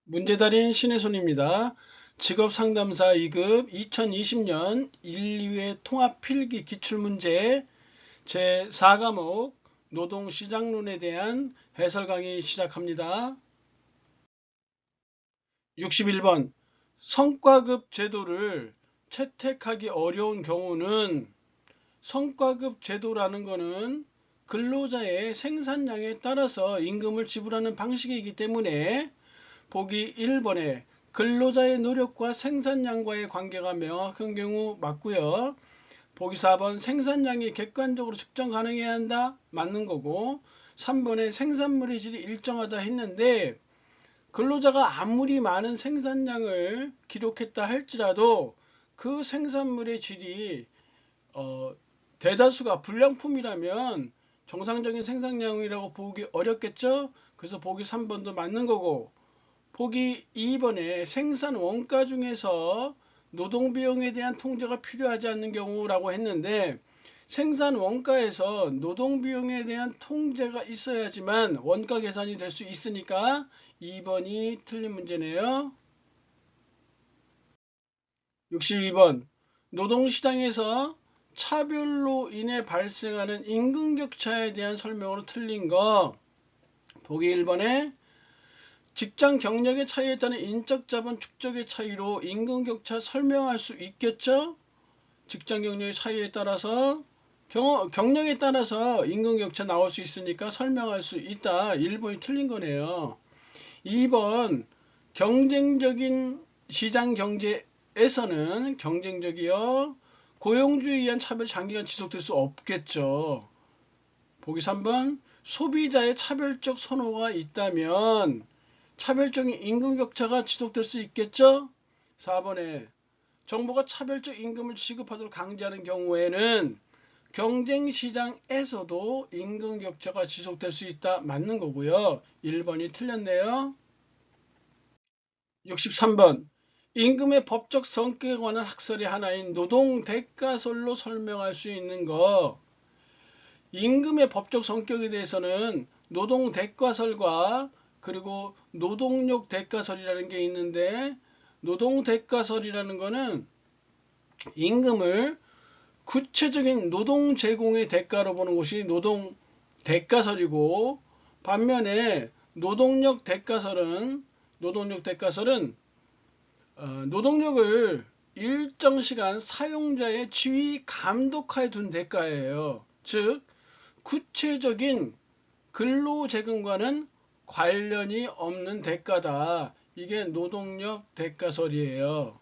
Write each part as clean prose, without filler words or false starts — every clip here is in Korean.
문제달인 신혜손입니다. 직업상담사 2급 2020년 1, 2회 통합필기 기출문제 제4과목 노동시장론에 대한 해설 강의 시작합니다. 61번 성과급 제도를 채택하기 어려운 경우는 성과급 제도라는 것은 근로자의 생산량에 따라서 임금을 지불하는 방식이기 때문에 보기 1번에 근로자의 노력과 생산량과의 관계가 명확한 경우 맞고요. 보기 4번 생산량이 객관적으로 측정 가능해야 한다. 맞는 거고 3번에 생산물의 질이 일정하다 했는데 근로자가 아무리 많은 생산량을 기록했다 할지라도 그 생산물의 질이 대다수가 불량품이라면 정상적인 생산량이라고 보기 어렵겠죠. 그래서 보기 3번도 맞는 거고 보기 2번에 생산 원가 중에서 노동비용에 대한 통제가 필요하지 않는 경우라고 했는데 생산 원가에서 노동비용에 대한 통제가 있어야지만 원가 계산이 될 수 있으니까 2번이 틀린 문제네요. 62번 노동시장에서 차별로 인해 발생하는 임금격차에 대한 설명으로 틀린 거 보기 1번에 직장 경력의 차이에 따른 인적 자본 축적의 차이로 임금격차 설명할 수 있겠죠? 직장 경력의 차이에 따라서 경력에 따라서 임금격차 나올 수 있으니까 설명할 수 있다. 1번이 틀린 거네요. 2번 경쟁적인 시장 경제에서는 경쟁적이요 고용주의에 의한 차별이 장기간 지속될 수 없겠죠. 보기 3번 소비자의 차별적 선호가 있다면 차별적인 임금격차가 지속될 수 있겠죠. 4번에 정부가 차별적 임금을 지급하도록 강제하는 경우에는 경쟁시장에서도 임금격차가 지속될 수 있다. 맞는 거고요. 1번이 틀렸네요. 63번 임금의 법적 성격에 관한 학설의 하나인 노동대가설로 설명할 수 있는 거 임금의 법적 성격에 대해서는 노동대가설과 그리고 노동력 대가설이라는 게 있는데 노동대가설이라는 거는 임금을 구체적인 노동 제공의 대가로 보는 것이 노동대가설이고 반면에 노동력 대가설은 노동력을 일정 시간 사용자의 지위 감독하에 둔 대가예요. 즉 구체적인 근로재금과는 관련이 없는 대가다. 이게 노동력 대가설이에요.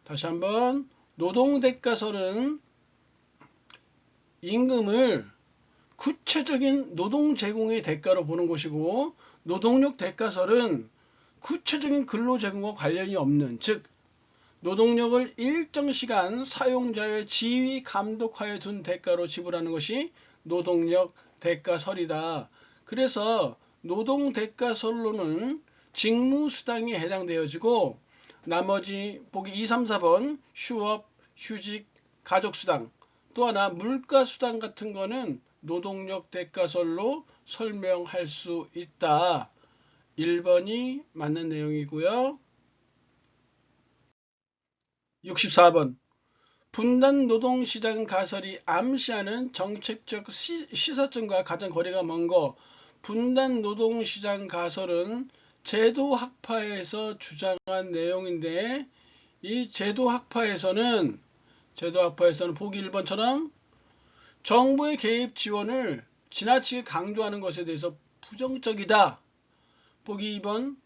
다시 한번 노동대가설은 임금을 구체적인 노동 제공의 대가로 보는 것이고 노동력 대가설은 구체적인 근로 제공과 관련이 없는 즉 노동력을 일정 시간 사용자의 지위 감독하에 둔 대가로 지불하는 것이 노동력 대가설이다. 그래서 노동대가설로는 직무수당이 해당되어지고 나머지 보기 2, 3, 4번 휴업, 휴직, 가족수당 또 하나 물가수당 같은 거는 노동력 대가설로 설명할 수 있다. 1번이 맞는 내용이고요. 64번 분단 노동시장 가설이 암시하는 정책적 시사점과 가장 거리가 먼 거 분단 노동시장 가설은 제도학파에서 주장한 내용인데 이 제도학파에서는 보기 1번처럼 정부의 개입 지원을 지나치게 강조하는 것에 대해서 부정적이다. 보기 2번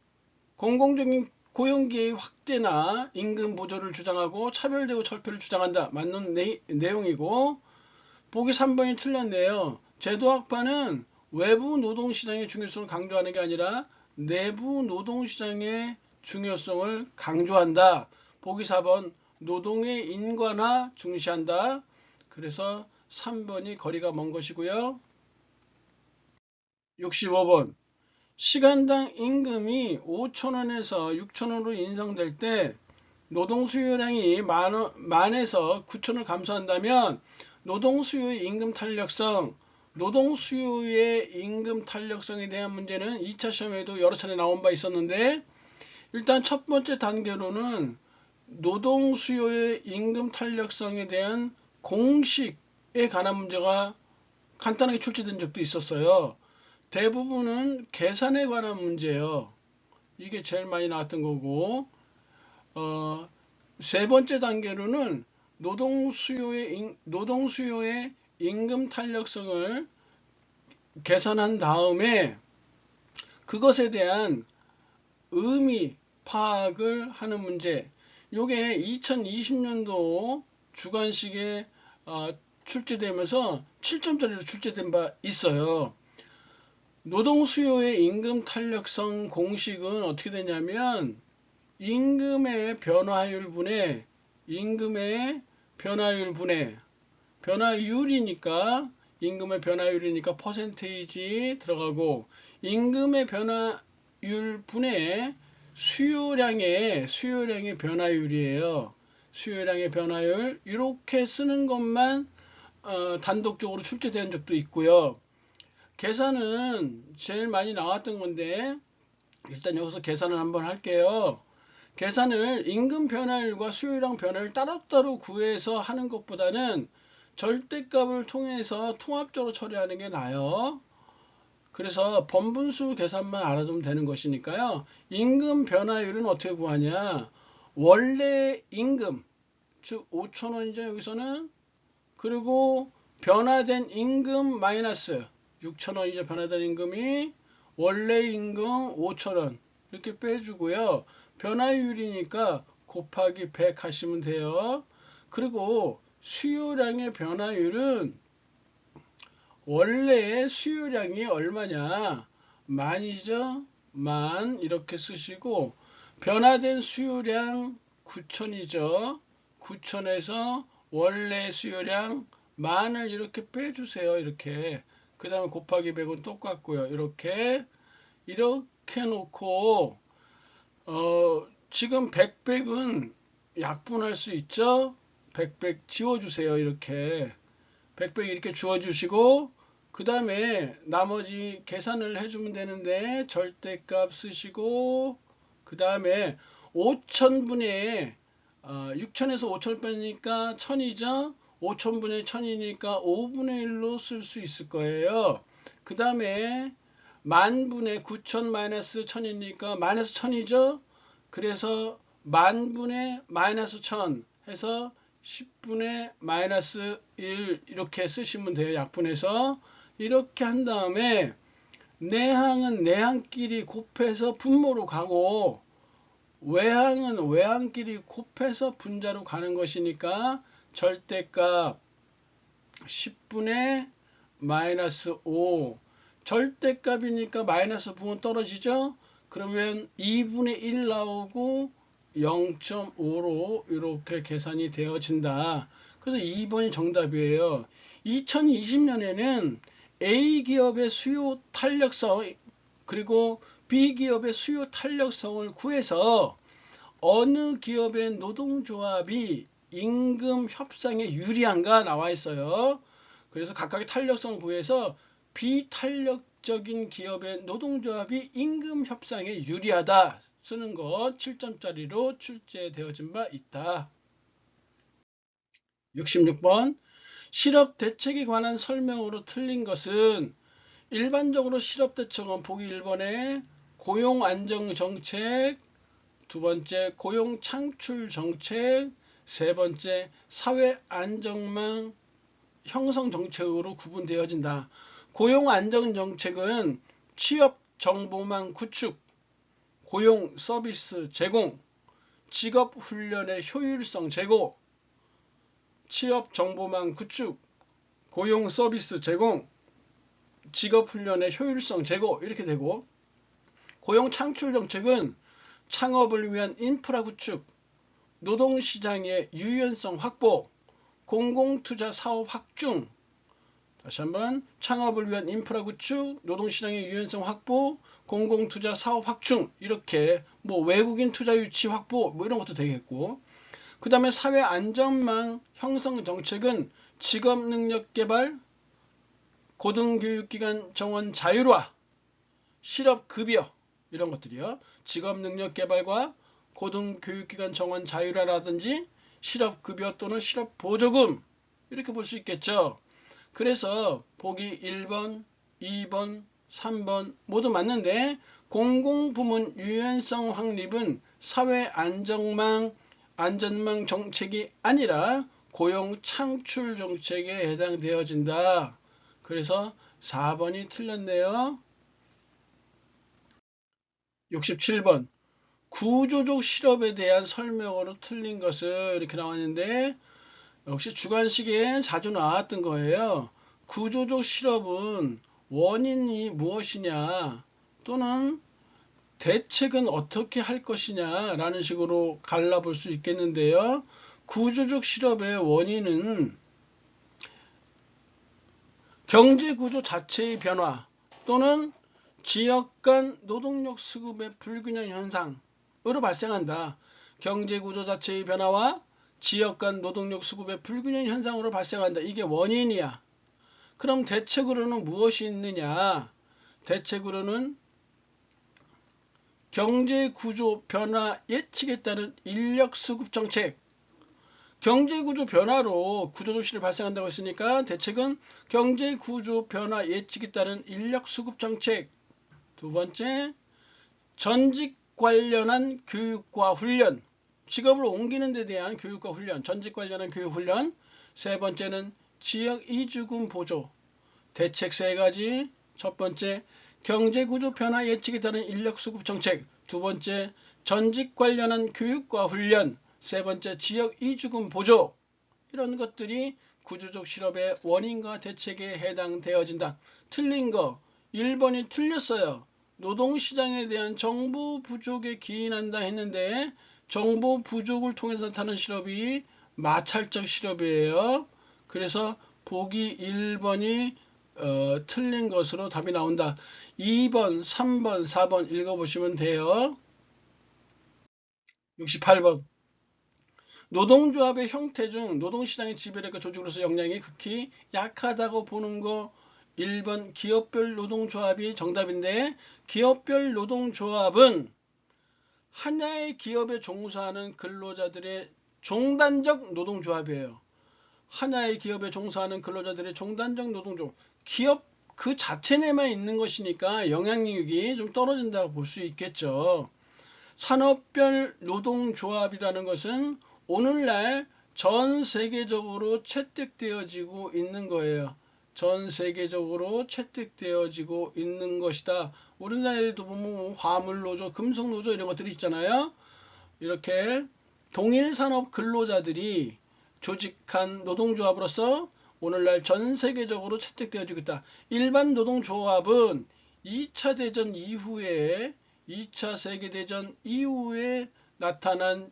공공적인 고용기회의 확대나 임금 보조를 주장하고 차별대우 철폐를 주장한다. 맞는 내용이고 보기 3번이 틀렸네요. 제도학파는 외부 노동시장의 중요성을 강조하는 게 아니라 내부 노동시장의 중요성을 강조한다. 보기 4번 노동의 인관화 중시한다. 그래서 3번이 거리가 먼 것이고요. 65번 시간당 임금이 5,000원에서 6,000원으로 인상될 때 노동 수요량이 만에서 9,000을 감소한다면 노동 수요의 임금 탄력성, 노동 수요의 임금 탄력성에 대한 문제는 2차 시험에도 여러 차례 나온 바 있었는데 일단 첫 번째 단계로는 노동 수요의 임금 탄력성에 대한 공식에 관한 문제가 간단하게 출제된 적도 있었어요. 대부분은 계산에 관한 문제예요. 이게 제일 많이 나왔던 거고, 세 번째 단계로는 노동 수요의 임금 탄력성을 계산한 다음에 그것에 대한 의미 파악을 하는 문제. 요게 2020년도 주관식에 출제되면서 7점짜리로 출제된 바 있어요. 노동 수요의 임금 탄력성 공식은 어떻게 되냐면 임금의 변화율 분의 변화율이니까 임금의 변화율이니까 퍼센테이지 들어가고 임금의 변화율 분의 수요량의 변화율이에요. 수요량의 변화율 이렇게 쓰는 것만 단독적으로 출제된 적도 있고요. 계산은 제일 많이 나왔던 건데 일단 여기서 계산을 한번 할게요. 계산을 임금 변화율과 수요량 변화율 따로따로 구해서 하는 것보다는 절대값을 통해서 통합적으로 처리하는 게 나아요. 그래서 번분수 계산만 알아두면 되는 것이니까요. 임금 변화율은 어떻게 구하냐? 원래 임금, 즉 5,000원이죠 여기서는. 그리고 변화된 임금 마이너스 6,000원이죠. 변화된 임금이 원래 임금 5,000원 이렇게 빼주고요. 변화율이니까 곱하기 100 하시면 돼요. 그리고 수요량의 변화율은 원래의 수요량이 얼마냐? 만이죠? 만 이렇게 쓰시고 변화된 수요량 9,000이죠. 9,000에서 원래 수요량 만을 이렇게 빼주세요. 이렇게. 그 다음에 곱하기 100은 똑같고요. 이렇게 놓고 지금 100은 약분할 수 있죠? 100 지워주세요. 이렇게 100 이렇게 주어주시고 그 다음에 나머지 계산을 해주면 되는데 절대값 쓰시고 그 다음에 5,000분의 6,000에서 5,000을 빼니까 1,000이죠. 5,000분의 1,000이니까 5분의 1로 쓸 수 있을 거예요. 그 다음에 만분의 9,000 마이너스 1,000이니까 마이너스 1,000이죠. 그래서 만분의 마이너스 1,000 해서 10분의 마이너스 1 이렇게 쓰시면 돼요. 약분해서 이렇게 한 다음에 내항은 내항끼리 곱해서 분모로 가고 외항은 외항끼리 곱해서 분자로 가는 것이니까 절대값 10분의 마이너스 5 절대값이니까 마이너스 부분 떨어지죠. 그러면 2분의 1 나오고 0.5로 이렇게 계산이 되어진다. 그래서 2번이 정답이에요. 2020년에는 A기업의 수요 탄력성 그리고 B기업의 수요 탄력성을 구해서 어느 기업의 노동조합이 임금 협상에 유리한가 나와 있어요. 그래서 각각의 탄력성을 구해서 비탄력적인 기업의 노동조합이 임금 협상에 유리하다 쓰는 것 7점짜리로 출제되어진 바 있다. 66번 실업 대책에 관한 설명으로 틀린 것은 일반적으로 실업 대책은 보기 1번에 고용 안정 정책, 두 번째 고용 창출 정책, 세 번째 사회 안정망 형성 정책으로 구분되어진다. 고용 안정 정책은 취업 정보망 구축, 고용 서비스 제공, 직업 훈련의 효율성 제고, 취업 정보망 구축, 고용 서비스 제공, 직업 훈련의 효율성 제고 이렇게 되고 고용 창출 정책은 창업을 위한 인프라 구축, 노동시장의 유연성 확보, 공공투자 사업 확충, 다시 한번 창업을 위한 인프라 구축, 노동시장의 유연성 확보, 공공투자 사업 확충 이렇게 뭐 외국인 투자 유치 확보 뭐 이런 것도 되겠고 그 다음에 사회 안전망 형성 정책은 직업 능력 개발, 고등교육기관 정원 자율화, 실업급여 이런 것들이요. 직업능력 개발과 고등교육기관 정원 자율화라든지 실업급여 또는 실업보조금 이렇게 볼 수 있겠죠. 그래서 보기 1번, 2번, 3번 모두 맞는데 공공부문 유연성 확립은 사회안전망 정책이 아니라 고용 창출 정책에 해당되어진다. 그래서 4번이 틀렸네요. 67번 구조적 실업에 대한 설명으로 틀린 것을 이렇게 나왔는데 역시 주관식에 자주 나왔던 거예요. 구조적 실업은 원인이 무엇이냐 또는 대책은 어떻게 할 것이냐 라는 식으로 갈라볼 수 있겠는데요. 구조적 실업의 원인은 경제구조 자체의 변화 또는 지역 간 노동력 수급의 불균형 현상으로 발생한다. 경제구조 자체의 변화와 지역 간 노동력 수급의 불균형 현상으로 발생한다. 이게 원인이야. 그럼 대책으로는 무엇이 있느냐? 대책으로는 경제구조 변화 예측에 따른 인력 수급 정책. 경제구조 변화로 구조조실이 발생한다고 했으니까 대책은 경제구조 변화 예측에 따른 인력 수급 정책. 두 번째, 전직 관련한 교육과 훈련. 직업을 옮기는 데 대한 교육과 훈련, 전직 관련한 교육 훈련. 세 번째는 지역 이주금 보조. 대책 세 가지. 첫 번째, 경제구조 변화 예측에 따른 인력 수급 정책. 두 번째, 전직 관련한 교육과 훈련. 세 번째, 지역 이주금 보조. 이런 것들이 구조적 실업의 원인과 대책에 해당되어진다. 틀린 거 1번이 틀렸어요. 노동시장에 대한 정보 부족에 기인한다 했는데 정보 부족을 통해서 나타나는 실업이 마찰적 실업이에요. 그래서 보기 1번이 틀린 것으로 답이 나온다. 2번, 3번, 4번 읽어보시면 돼요. 68번. 노동조합의 형태 중 노동시장의 지배력과 조직으로서 역량이 극히 약하다고 보는 거 1번 기업별 노동조합이 정답인데 기업별 노동조합은 하나의 기업에 종사하는 근로자들의 종단적 노동조합이에요. 하나의 기업에 종사하는 근로자들의 종단적 노동조합. 기업 그 자체 내만 있는 것이니까 영향력이 좀 떨어진다고 볼 수 있겠죠. 산업별 노동조합이라는 것은 오늘날 전 세계적으로 채택되어지고 있는 거예요. 전 세계적으로 채택되어지고 있는 것이다. 우리나라에도 보면 화물노조, 금속노조 이런 것들이 있잖아요. 이렇게 동일산업 근로자들이 조직한 노동조합으로서 오늘날 전 세계적으로 채택되어지고 있다. 일반 노동조합은 2차 대전 이후에 2차 세계대전 이후에 나타난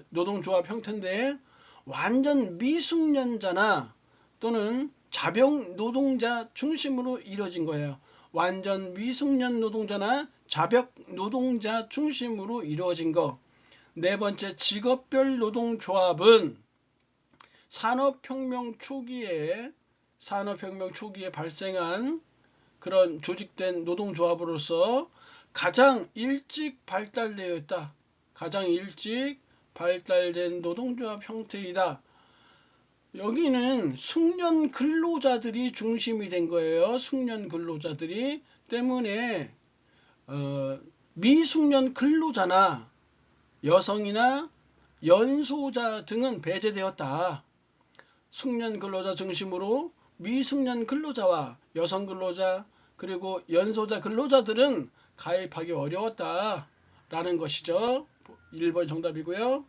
노동조합 형태인데 완전 미숙련자나 또는 자병 노동자 중심으로 이루어진 거예요. 완전 미숙련 노동자나 자벽 노동자 중심으로 이루어진 거. 네 번째, 직업별 노동조합은 산업혁명 초기에 발생한 그런 조직된 노동조합으로서 가장 일찍 발달되어 있다. 가장 일찍 발달된 노동조합 형태이다. 여기는 숙련 근로자들이 중심이 된 거예요. 숙련 근로자들이 때문에 미숙련 근로자나 여성이나 연소자 등은 배제되었다. 숙련 근로자 중심으로 미숙련 근로자와 여성 근로자 그리고 연소자 근로자들은 가입하기 어려웠다라는 것이죠. 1번 정답이고요.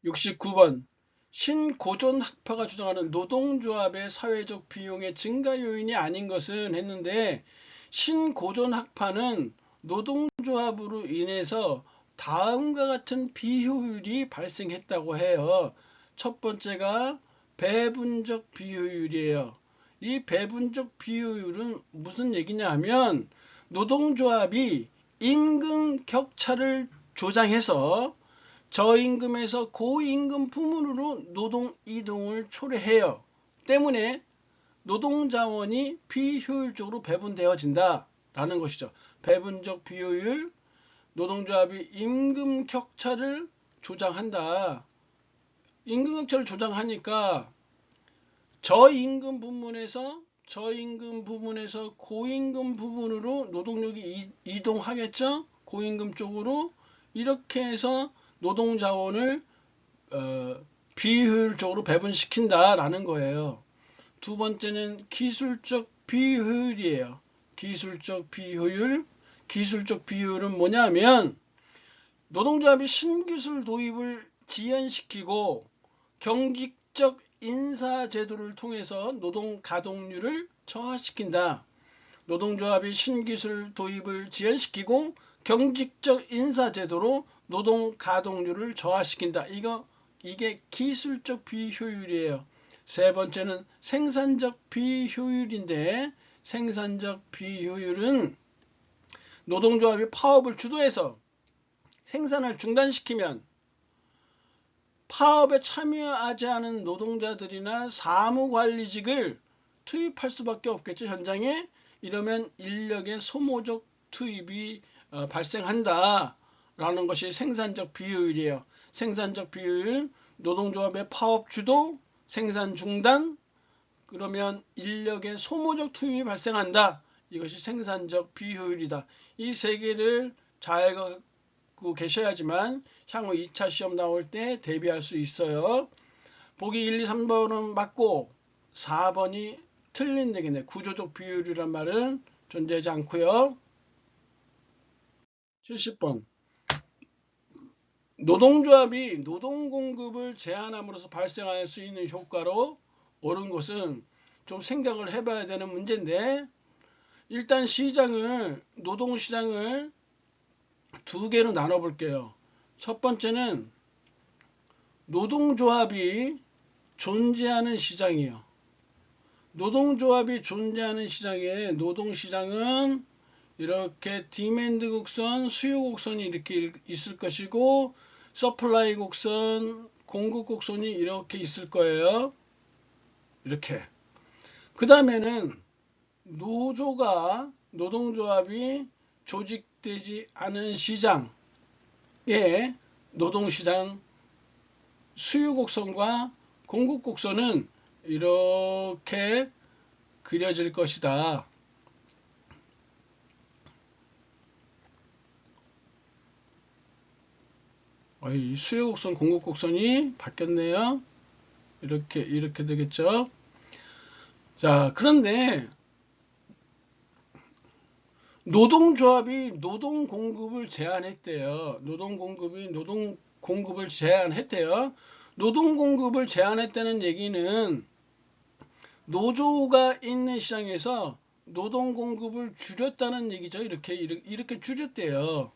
69번. 신고전 학파가 주장하는 노동조합의 사회적 비용의 증가 요인이 아닌 것은 했는데 신고전 학파는 노동조합으로 인해서 다음과 같은 비효율이 발생했다고 해요. 첫 번째가 배분적 비효율이에요. 이 배분적 비효율은 무슨 얘기냐 하면 노동조합이 임금 격차를 조장해서 저임금에서 고임금 부문으로 노동 이동을 초래해요. 때문에 노동자원이 비효율적으로 배분되어진다. 라는 것이죠. 배분적 비효율, 노동조합이 임금 격차를 조장한다. 임금 격차를 조장하니까 저임금 부문에서 고임금 부문으로 노동력이 이동하겠죠. 고임금 쪽으로. 이렇게 해서 노동자원을 비효율적으로 배분시킨다라는 거예요. 두 번째는 기술적 비효율이에요. 기술적 비효율. 기술적 비효율은 뭐냐면 노동조합이 신기술 도입을 지연시키고 경직적 인사제도를 통해서 노동 가동률을 저하시킨다. 노동조합이 신기술 도입을 지연시키고 경직적 인사제도로 노동 가동률을 저하시킨다. 이게 기술적 비효율이에요. 세 번째는 생산적 비효율인데, 생산적 비효율은 노동조합이 파업을 주도해서 생산을 중단시키면 파업에 참여하지 않은 노동자들이나 사무관리직을 투입할 수밖에 없겠죠, 현장에. 이러면 인력의 소모적 투입이 발생한다 라는 것이 생산적 비효율이에요. 생산적 비효율, 노동조합의 파업 주도, 생산 중단, 그러면 인력의 소모적 투입이 발생한다. 이것이 생산적 비효율이다. 이 세 개를 잘 갖고 계셔야지만 향후 2차 시험 나올 때 대비할 수 있어요. 보기 1, 2, 3번은 맞고 4번이 틀린 되겠네. 구조적 비효율이란 말은 존재하지 않고요. 70번. 노동조합이 노동 공급을 제한함으로써 발생할 수 있는 효과로 옳은 것은 좀 생각을 해봐야 되는 문제인데, 일단 노동시장을 두 개로 나눠 볼게요. 첫 번째는 노동조합이 존재하는 시장이에요. 노동조합이 존재하는 시장에 노동시장은 이렇게 디맨드 곡선, 수요 곡선이 이렇게 있을 것이고, 서플라이 곡선, 공급 곡선이 이렇게 있을 거예요. 이렇게. 그 다음에는 노동조합이 조직되지 않은 시장에 노동시장 수요 곡선과 공급 곡선은 이렇게 그려질 것이다. 수요 곡선, 공급 곡선이 바뀌었네요. 이렇게 되겠죠. 자, 그런데 노동조합이 노동 공급을 제한했대요. 노동 공급을 제한했대요. 노동 공급을 제한했다는 얘기는 노조가 있는 시장에서 노동 공급을 줄였다는 얘기죠. 이렇게 줄였대요.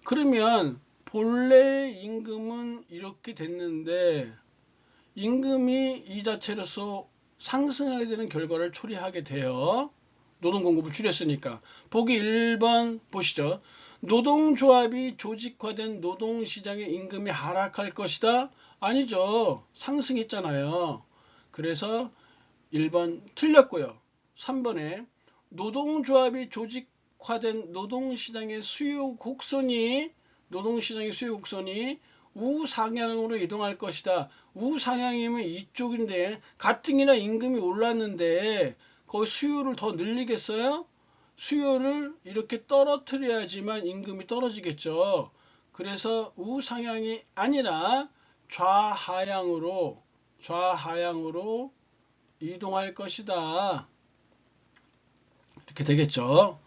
그러면 본래 임금은 이렇게 됐는데 임금이 이 자체로서 상승하게 되는 결과를 초래하게 돼요. 노동 공급을 줄였으니까. 보기 1번 보시죠. 노동조합이 조직화된 노동시장의 임금이 하락할 것이다. 아니죠. 상승했잖아요. 그래서 1번 틀렸고요. 3번에 노동조합이 조직화된 노동시장의 수요 곡선이 우상향으로 이동할 것이다. 우상향이면 이쪽인데 가뜩이나 임금이 올랐는데 거기 수요를 더 늘리겠어요? 수요를 이렇게 떨어뜨려야지만 임금이 떨어지겠죠. 그래서 우상향이 아니라 좌하향으로 이동할 것이다. 이렇게 되겠죠.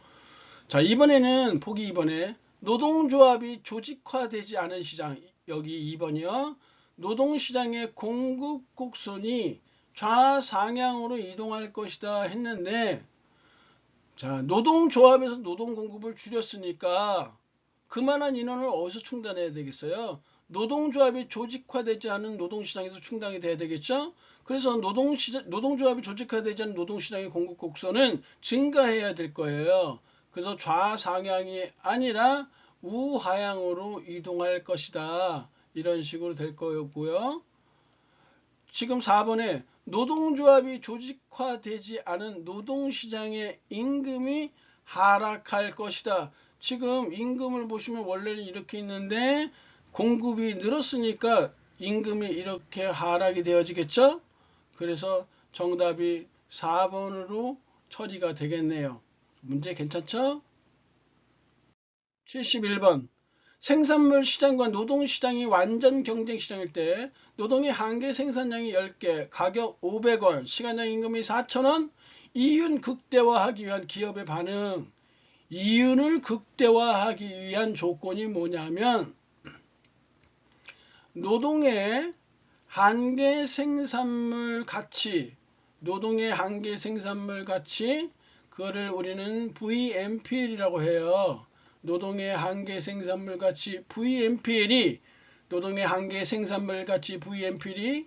자, 이번에는 보기 2번에 노동조합이 조직화되지 않은 시장, 여기 2번이요. 노동시장의 공급 곡선이 좌상향으로 이동할 것이다 했는데, 자, 노동조합에서 노동 공급을 줄였으니까 그만한 인원을 어디서 충당해야 되겠어요? 노동조합이 조직화되지 않은 노동시장에서 충당이 돼야 되겠죠? 그래서 노동조합이 조직화되지 않은 노동시장의 공급 곡선은 증가해야 될 거예요. 그래서 좌상향이 아니라 우하향으로 이동할 것이다. 이런 식으로 될 거였고요. 지금 4번에 노동조합이 조직화되지 않은 노동시장의 임금이 하락할 것이다. 지금 임금을 보시면 원래는 이렇게 있는데 공급이 늘었으니까 임금이 이렇게 하락이 되어지겠죠? 그래서 정답이 4번으로 처리가 되겠네요. 문제 괜찮죠? 71번. 생산물 시장과 노동 시장이 완전 경쟁 시장일 때 노동의 한계 생산량이 10개, 가격 500원, 시간당 임금이 4,000원, 이윤 극대화하기 위한 기업의 반응. 이윤을 극대화하기 위한 조건이 뭐냐면 노동의 한계 생산물 가치, 노동의 한계 생산물 가치, 그거를 우리는 VMPL이라고 해요. 노동의 한계 생산물 가치 VMPL이 노동의 한계 생산물 가치 VMPL이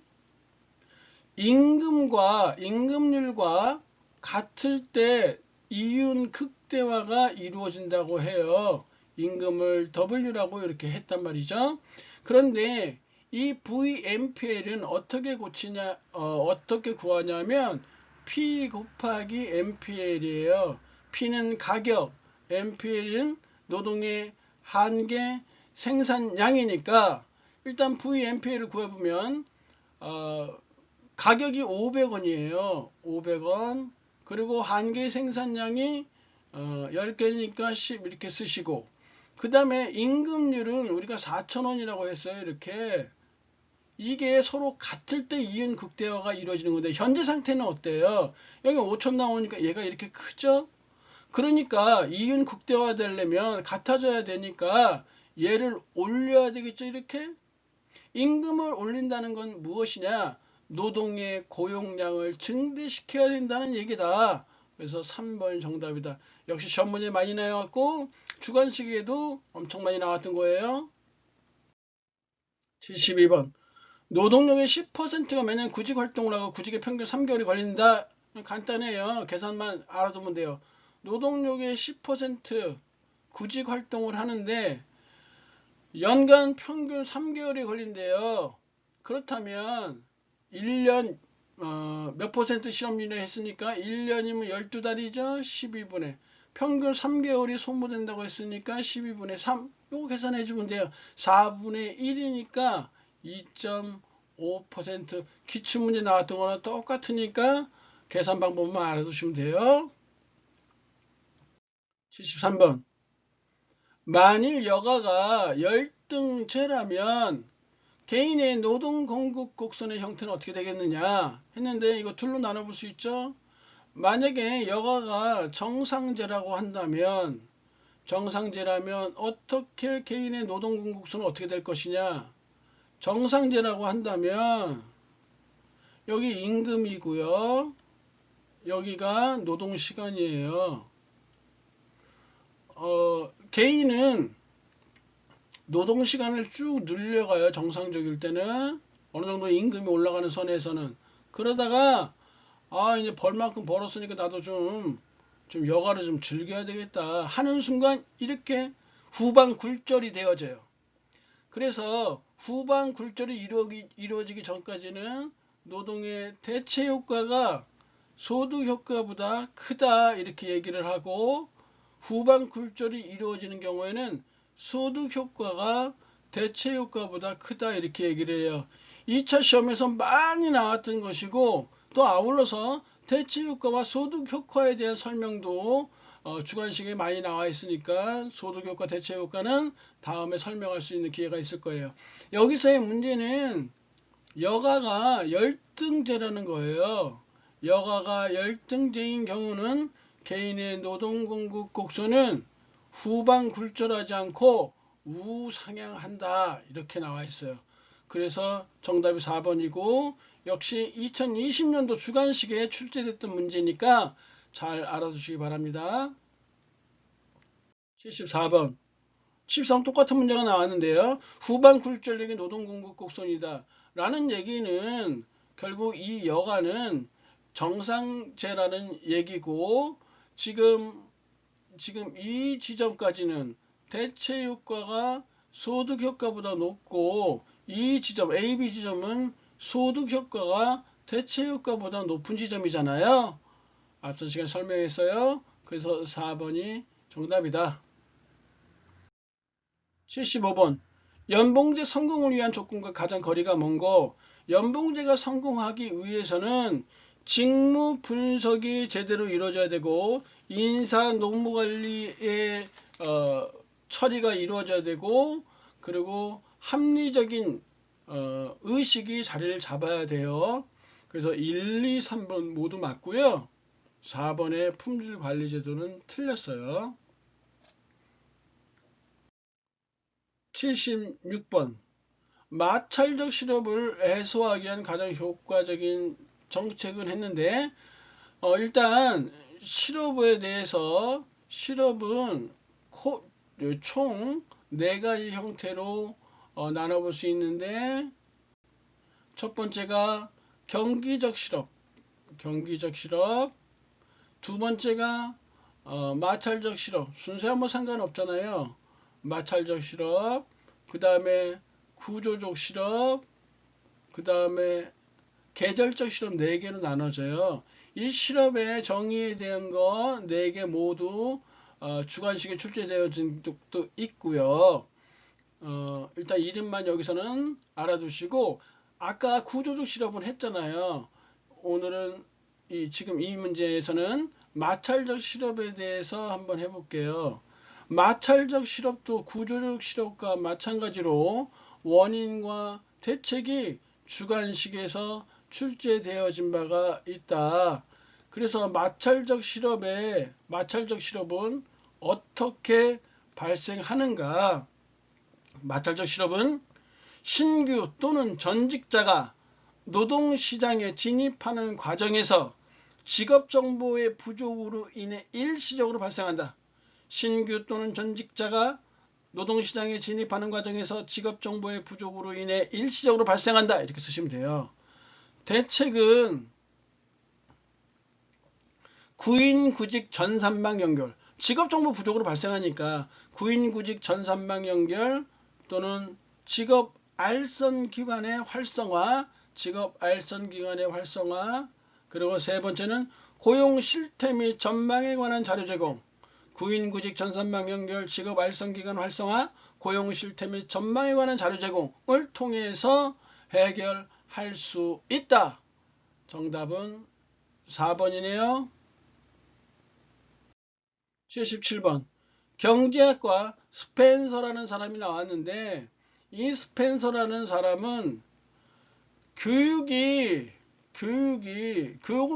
임금과 임금률과 같을 때 이윤 극대화가 이루어진다고 해요. 임금을 W라고 이렇게 했단 말이죠. 그런데 이 VMPL은 어떻게 고치냐, 어떻게 구하냐면 P 곱하기 MPL이에요. P는 가격, MPL은 노동의 한계 생산량이니까 일단 VMPL을 구해보면 가격이 500원이에요. 500원. 그리고 한계 생산량이 10개니까 10 이렇게 쓰시고 그 다음에 임금률은 우리가 4,000원이라고 했어요. 이렇게 이게 서로 같을 때 이윤 극대화가 이루어지는 건데 현재 상태는 어때요? 여기 5,000 나오니까 얘가 이렇게 크죠? 그러니까 이윤 극대화 되려면 같아져야 되니까 얘를 올려야 되겠죠. 이렇게 임금을 올린다는 건 무엇이냐? 노동의 고용량을 증대시켜야 된다는 얘기다. 그래서 3번 정답이다. 역시 시험 문제 많이 나와갖고 주관식에도 엄청 많이 나왔던 거예요. 72번. 노동력의 10%가 매년 구직 활동을 하고 구직에 평균 3개월이 걸린다. 간단해요. 계산만 알아두면 돼요. 노동력의 10% 구직 활동을 하는데 연간 평균 3개월이 걸린대요. 그렇다면 1년 몇 퍼센트 실업률을 했으니까 1년이면 12달이죠. 12분의 평균 3개월이 소모된다고 했으니까 12분의 3 요거 계산해 주면 돼요. 4분의 1이니까 2.5% 기출문제 나왔던 거랑 똑같으니까 계산 방법만 알아두시면 돼요. 73번. 만일 여가가 열등제라면 개인의 노동 공급 곡선의 형태는 어떻게 되겠느냐 했는데 이거 둘로 나눠볼 수 있죠. 만약에 여가가 정상제라고 한다면 정상제라면 어떻게 개인의 노동 공급 곡선은 어떻게 될 것이냐. 정상제라고 한다면 여기 임금이고요. 여기가 노동시간이에요. 개인은 노동시간을 쭉 늘려가요. 정상적일 때는 어느 정도 임금이 올라가는 선에서는. 그러다가 이제 벌만큼 벌었으니까 나도 좀 여가를 좀 즐겨야 되겠다 하는 순간 이렇게 후반 굴절이 되어져요. 그래서 후반 굴절이 이루어지기 전까지는 노동의 대체 효과가 소득 효과보다 크다 이렇게 얘기를 하고 후반 굴절이 이루어지는 경우에는 소득 효과가 대체 효과보다 크다 이렇게 얘기를 해요. 2차 시험에서 많이 나왔던 것이고 또 아울러서 대체 효과와 소득 효과에 대한 설명도 주관식에 많이 나와 있으니까 소득 효과, 대체 효과는 다음에 설명할 수 있는 기회가 있을 거예요. 여기서의 문제는 여가가 열등제라는 거예요. 여가가 열등제인 경우는 개인의 노동 공급 곡선은 후반 굴절하지 않고 우상향한다 이렇게 나와 있어요. 그래서 정답이 4번이고 역시 2020년도 주관식에 출제됐던 문제니까 잘 알아두시기 바랍니다. 74번 13 똑같은 문제가 나왔는데요. 후반 굴절력이 노동 공급 곡선이다 라는 얘기는 결국 이 여가는 정상제라는 얘기고 지금 이 지점까지는 대체 효과가 소득 효과보다 높고 이 지점 AB 지점은 소득 효과가 대체 효과보다 높은 지점이잖아요. 앞선 시간에 설명했어요. 그래서 4번이 정답이다. 75번. 연봉제 성공을 위한 조건과 가장 거리가 먼고, 연봉제가 성공하기 위해서는 직무 분석이 제대로 이루어져야 되고, 인사 노무관리의 처리가 이루어져야 되고, 그리고 합리적인 의식이 자리를 잡아야 돼요. 그래서 1, 2, 3번 모두 맞고요. 4번의 품질관리제도는 틀렸어요. 76번. 마찰적 실업을 해소하기 위한 가장 효과적인 정책은 했는데, 일단 실업에 대해서 실업은 총 4가지 형태로 나눠볼 수 있는데, 첫 번째가 경기적 실업, 두 번째가 마찰적 실업, 순서야 뭐 상관없잖아요. 마찰적 실업, 그 다음에 구조적 실업, 그 다음에 계절적 실업 4개로 나눠져요. 이 실업의 정의에 대한 거 4개 모두 주관식에 출제되어진 적도 있고요. 일단 이름만 여기서는 알아두시고, 아까 구조적 실업은 했잖아요. 오늘은 지금 이 문제에서는 마찰적 실업에 대해서 한번 해볼게요. 마찰적 실업도 구조적 실업과 마찬가지로 원인과 대책이 주관식에서 출제되어진 바가 있다. 그래서 마찰적 실업은 어떻게 발생하는가? 마찰적 실업은 신규 또는 전직자가 노동시장에 진입하는 과정에서 직업정보의 부족으로 인해 일시적으로 발생한다. 신규 또는 전직자가 노동시장에 진입하는 과정에서 직업정보의 부족으로 인해 일시적으로 발생한다. 이렇게 쓰시면 돼요. 대책은 구인구직 전산망 연결, 직업정보 부족으로 발생하니까 구인구직 전산망 연결 또는 직업 알선기관의 활성화, 그리고 세 번째는 고용 실태 및 전망에 관한 자료 제공, 구인구직 전산망 연결, 직업 알선기관 활성화, 고용 실태 및 전망에 관한 자료 제공을 통해서 해결할 수 있다. 정답은 4번이네요. 77번. 경제학과 스펜서라는 사람이 나왔는데, 이 스펜서라는 사람은 교육을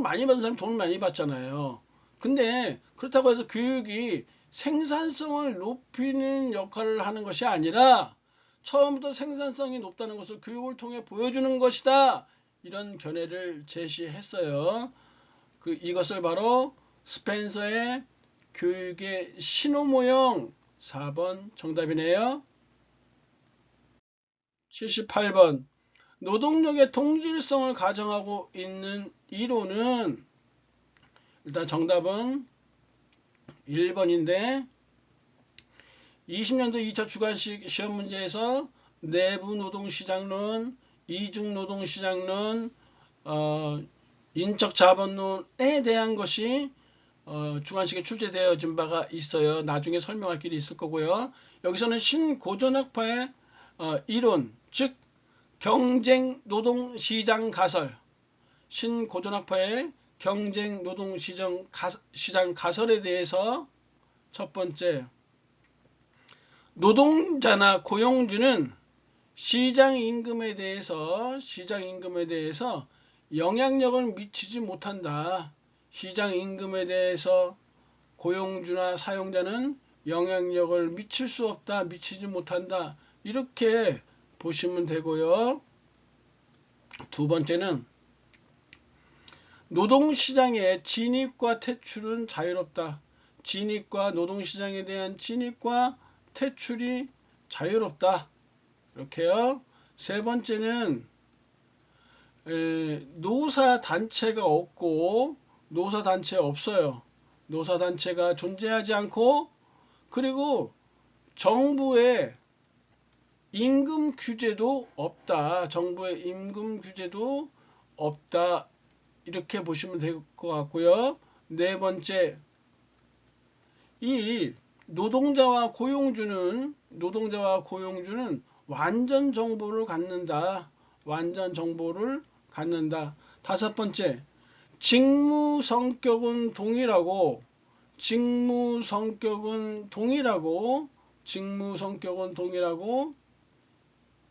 많이 받은 사람이 돈을 많이 받잖아요. 근데 그렇다고 해서 교육이 생산성을 높이는 역할을 하는 것이 아니라 처음부터 생산성이 높다는 것을 교육을 통해 보여주는 것이다. 이런 견해를 제시했어요. 이것을 바로 스펜서의 교육의 신호모형 4번 정답이네요. 78번. 노동력의 동질성을 가정하고 있는 이론은, 일단 정답은 1번인데 20년도 2차 주관식 시험 문제에서 내부 노동시장론, 이중 노동시장론, 인적 자본론에 대한 것이 주관식에 출제되어진 바가 있어요. 나중에 설명할 길이 있을 거고요. 여기서는 신고전학파의 이론, 즉 경쟁 노동시장 가설, 신고전학파의 경쟁 노동시장 가설에 대해서 첫 번째, 노동자나 고용주는 시장 임금에 대해서 영향력을 미치지 못한다. 시장 임금에 대해서 고용주나 사용자는 영향력을 미칠 수 없다, 미치지 못한다. 이렇게 보시면 되고요. 두 번째는 노동시장의 진입과 퇴출은 자유롭다. 노동시장에 대한 진입과 퇴출이 자유롭다. 이렇게요. 세 번째는 노사단체가 없고, 노사단체 없어요. 노사단체가 존재하지 않고, 그리고 정부의 임금 규제도 없다. 이렇게 보시면 될 것 같고요. 네 번째, 이 노동자와 고용주는 완전 정보를 갖는다. 완전 정보를 갖는다. 다섯 번째, 직무 성격은 동일하고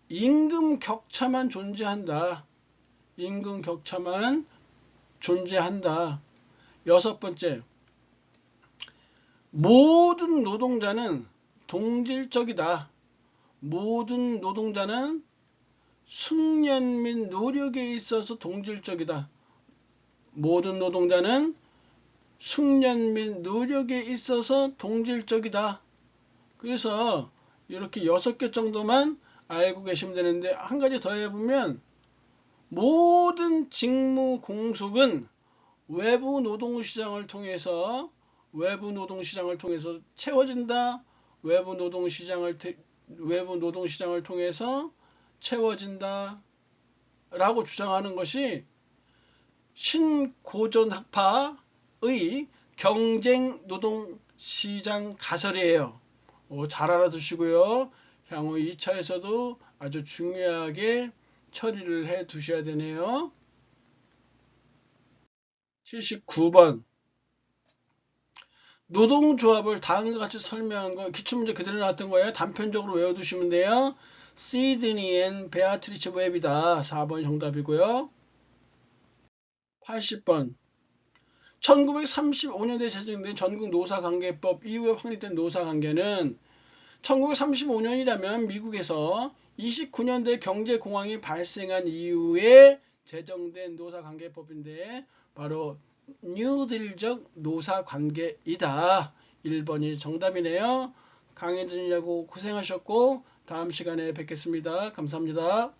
임금 격차만 존재한다. 임금 격차만 존재한다. 여섯 번째, 모든 노동자는 동질적이다. 모든 노동자는 숙련 및 노력에 있어서 동질적이다. 모든 노동자는 숙련 및 노력에 있어서 동질적이다. 그래서 이렇게 6개 정도만 알고 계시면 되는데, 한 가지 더 해보면, 모든 직무 공속은 외부 노동시장을 통해서 채워진다. 외부 노동시장을 통해서 채워진다 라고 주장하는 것이 신고전학파의 경쟁노동시장 가설이에요. 잘 알아두시고요. 향후 2차에서도 아주 중요하게 처리를 해 두셔야 되네요. 79번, 노동조합을 다음과 같이 설명한 거 기출문제 그대로 나왔던 거예요. 단편적으로 외워두시면 돼요. 시드니 앤 베아트리체 웹이다. 4번이 정답이고요. 80번, 1935년도에 제정된 전국 노사관계법 이후에 확립된 노사관계는 1935년이라면 미국에서 29년도에 경제공황이 발생한 이후에 제정된 노사관계법인데 바로 뉴딜적 노사관계이다. 1번이 정답이네요. 강의 들으려고 고생하셨고 다음 시간에 뵙겠습니다. 감사합니다.